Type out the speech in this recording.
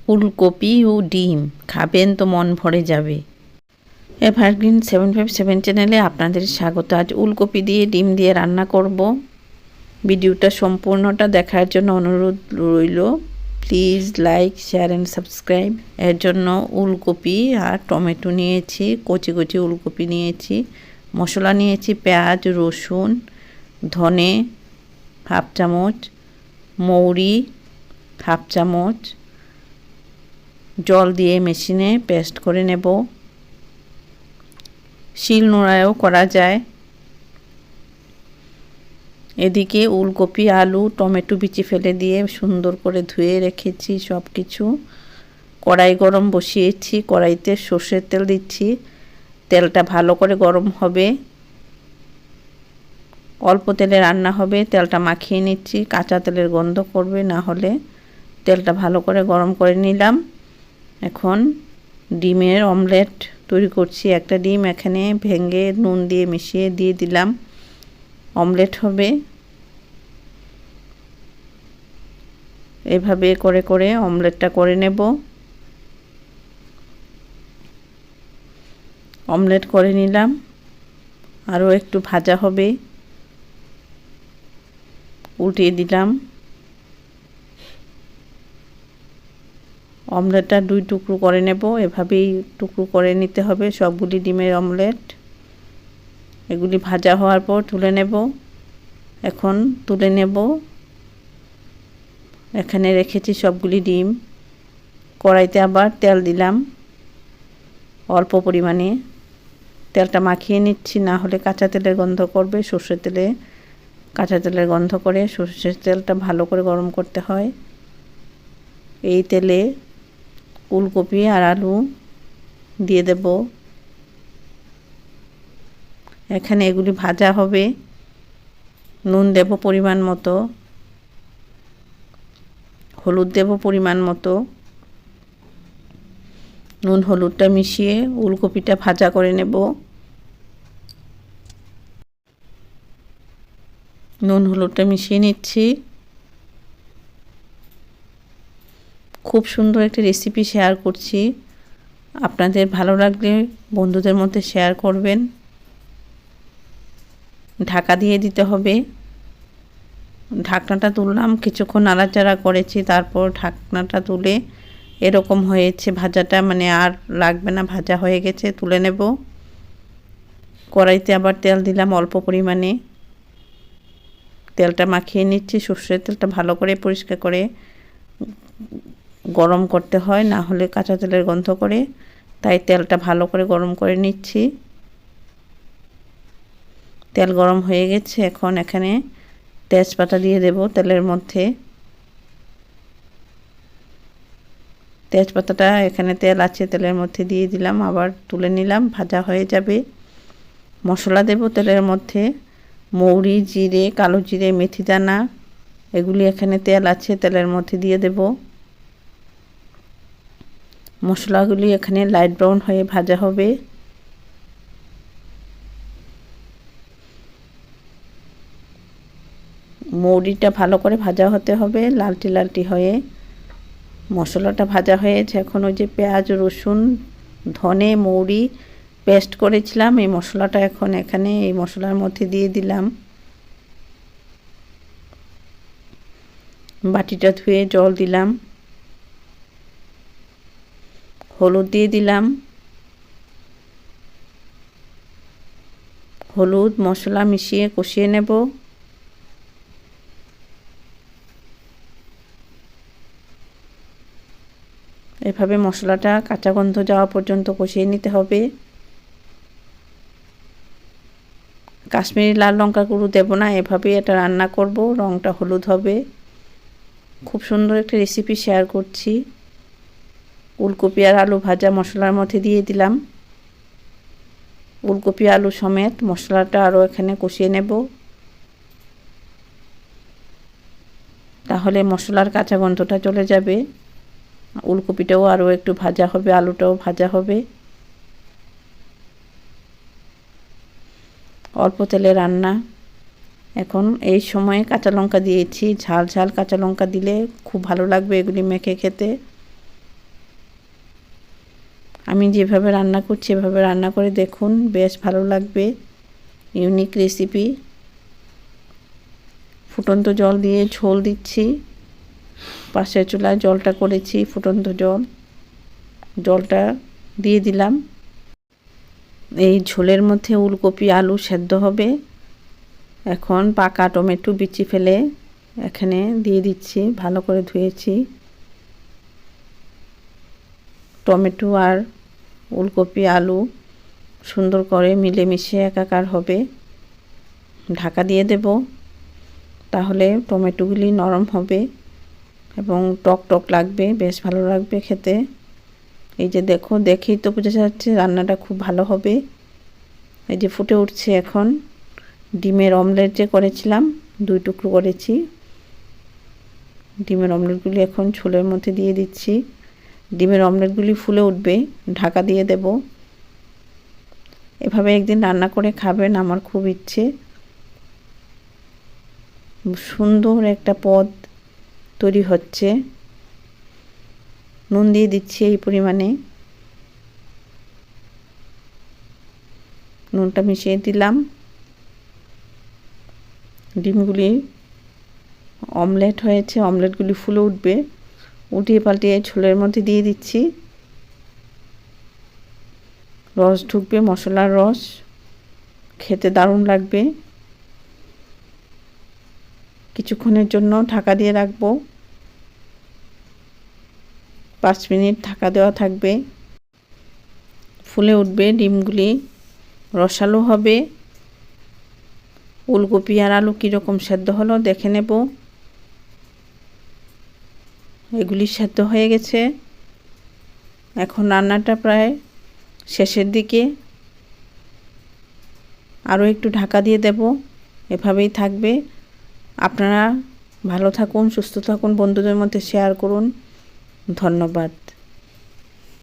ফুলকপি ও ডিম খাবেন তো মন ভরে যাবে। এভারগ্রিন 757 চ্যানেলে আপনাদের স্বাগত। আজ ফুলকপি দিয়ে ডিম দিয়ে রান্না করব। ভিডিওটা সম্পূর্ণটা দেখার জন্য অনুরোধ রইল। Please like, share and subscribe. এর জন্য ফুলকপি আর টমেটো নিয়েছি, কচি কচি ফুলকপি নিয়েছি, মশলা নিয়েছি পেঁয়াজ, রসুন, ধনে হাফ চামচ, মৌরি হাফ চামচ, জল দিয়ে মেশিনে পেস্ট করে নেব। শিল নোড়ায়ও করা যায়। এদিকে ফুলকপি, আলু, টমেটো বিচি ফেলে দিয়ে সুন্দর করে ধুয়ে রেখেছি সব কিছু। কড়াই গরম বসিয়েছি, কড়াইতে সর্ষের তেল দিচ্ছি। তেলটা ভালো করে গরম হবে, অল্প তেলে রান্না হবে। তেলটা মাখিয়ে নিচ্ছি, কাঁচা তেলের গন্ধ করবে না হলে। তেলটা ভালো করে গরম করে নিলাম। এখন ডিমের অমলেট তৈরি করছি। একটা ডিম এখানে ভেঙে নুন দিয়ে মিশিয়ে দিয়ে দিলাম, অমলেট হবে। এভাবে করে করে অমলেটটা করে নেব। অমলেট করে নিলাম, আরও একটু ভাজা হবে। উল্টিয়ে দিলাম। অমলেটটা 2 টুকরো করে নেব। এভাবেই টুকরো করে নিতে হবে সবগুলি ডিমের অমলেট। এগুলি ভাজা হওয়ার পর তুলে নেব। এখন তুলে নেব। এখানে রেখেছি সবগুলি ডিম। কড়াইতে আবার তেল দিলাম অল্প পরিমাণে। তেলটা মাখিয়ে নিচ্ছি, না হলে কাঁচা তেলের গন্ধ করবে। সর্ষের তেলে কাঁচা তেলের গন্ধ করে। সর্ষের তেলটা ভালো করে গরম করতে হয়। এই তেলে ফুলকপি আর আলু দিয়ে দেব। এখানে এগুলি ভাজা হবে। নুন দেব পরিমাণ মতো, হলুদ দেব পরিমাণ মতো। নুন হলুদটা মিশিয়ে ফুলকপিটা ভাজা করে নেব। নুন হলুদটা মিশিয়ে নিচ্ছি। খুব সুন্দর একটা রেসিপি শেয়ার করছি। আপনাদের ভালো লাগলে বন্ধুদের মধ্যে শেয়ার করবেন। ঢাকা দিয়ে দিতে হবে। ঢাকনাটা তুললাম, কিছুক্ষণ নাড়াচাড়া করেছি, তারপর ঢাকনাটা তুলে এরকম হয়েছে ভাজাটা, মানে আর লাগবে না, ভাজা হয়ে গেছে। তুলে নেব। কড়াইতে আবার তেল দিলাম অল্প পরিমাণে। তেলটা মাখিয়ে নিচ্ছি। সর্ষের তেলটা ভালো করে পরিষ্কার করে গরম করতে হয়, না হলে কাঁচা তেলের গন্ধ করে। তাই তেলটা ভালো করে গরম করে নিচ্ছি। তেল গরম হয়ে গেছে। এখন এখানে তেজপাতা দিয়ে দেব তেলের মধ্যে। তেজপাতাটা এখানে তেল আছে, তেলের মধ্যে দিয়ে দিলাম, আবার তুলে নিলাম, ভাজা হয়ে যাবে। মশলা দেব তেলের মধ্যে। মৌরি, জিরে, কালো জিরে, মেথি দানা, এগুলি এখানে তেল আছে, তেলের মধ্যে দিয়ে দেব। মশলাগুলি এখানে লাইট ব্রাউন হয়ে ভাজা হবে। মৌরিটা ভালো করে ভাজা হতে হবে, লালটি লালটি হয়ে। মশলাটা ভাজা হয়েছে। এখন ওই যে পেঁয়াজ, রসুন, ধনে, মৌরি পেস্ট করেছিলাম, এই মশলাটা এখন এখানে এই মশলার মধ্যে দিয়ে দিলাম। বাটিটা ধুয়ে জল দিলাম। হলুদ দিয়ে দিলাম। হলুদ মশলা মিশিয়ে কষিয়ে নেব। এভাবে মশলাটা কাঁচা গন্ধ যাওয়া পর্যন্ত কষিয়ে নিতে হবে। কাশ্মীরি লাল লঙ্কা গুঁড়ো দেব না, এভাবে এটা রান্না করব, রঙটা হলুদ হবে। খুব সুন্দর একটা রেসিপি শেয়ার করছি। ফুলকপি আর আলু ভাজা মশলার মধ্যে দিয়ে দিলাম। ফুলকপি আলু সমেত মশলাটা আরও এখানে কষিয়ে নেব। তাহলে মশলার কাঁচা গন্ধটা চলে যাবে। ফুলকপিটাও আরও একটু ভাজা হবে, আলুটাও ভাজা হবে। অল্প তেলে রান্না। এখন এই সময়ে কাঁচা লঙ্কা দিয়েছি। ঝাল ঝাল কাঁচা লঙ্কা দিলে খুব ভালো লাগবে এগুলি মেখে খেতে। আমি যেভাবে রান্না করছি এভাবে রান্না করে দেখুন, বেশ ভালো লাগবে। Unique recipe. ফুটন্ত জল দিয়ে ঝোল দিচ্ছি। পাশের চুলায় জলটা করেছি, ফুটন্ত জলটা দিয়ে দিলাম। এই ঝোলের মধ্যে উলকপি আলু সেদ্ধ হবে। এখন পাকা টমেটো বিচি ফেলে এখানে দিয়ে দিচ্ছি, ভালো করে ধুয়েছি। টমেটো আর উলকপি আলু সুন্দর করে মিলেমিশে একাকার হবে। ঢাকা দিয়ে দেব, তাহলে টমেটোগুলি নরম হবে এবং টক টক লাগবে, বেশ ভালো লাগবে খেতে। এই যে দেখো, দেখেই তো বোঝা যাচ্ছে রান্নাটা খুব ভালো হবে। এই যে ফুটে উঠছে এখন। ডিমের অমলেট যে করেছিলাম 2 টুকরো করেছি, ডিমের অমলেটগুলি এখন ঝোলের মধ্যে দিয়ে দিচ্ছি। ডিমের অমলেটগুলি ফুলে উঠবে, ঢাকা দিয়ে দেব। এভাবে একদিন রান্না করে খাবেন, আমার খুব ইচ্ছে। সুন্দর একটা পদ তৈরি হচ্ছে। নুন দিয়ে দিচ্ছি এই পরিমাণে, নুনটা মিশিয়ে দিলাম। ডিমগুলি অমলেট হয়েছে, অমলেটগুলি ফুলে উঠবে, উঠিয়ে পাল্টিয়ে ঝোলের মধ্যে দিয়ে দিচ্ছি। রস ঢুকবে, মশলার রস, খেতে দারুণ লাগবে। কিছুক্ষণের জন্য ঢাকা দিয়ে রাখবো, 5 মিনিট ঢাকা দেওয়া থাকবে। ফুলে উঠবে, ডিমগুলি রসালো হবে। উলকপি আর আলু কীরকম সেদ্ধ হলো দেখে নেব। এগুলি সেদ্ধ হয়ে গেছে। এখন রান্নাটা প্রায় শেষের দিকে, আরও একটু ঢাকা দিয়ে দেব। এভাবেই থাকবে। আপনারা ভালো থাকুন, সুস্থ থাকুন, বন্ধুদের মধ্যে শেয়ার করুন। ধন্যবাদ।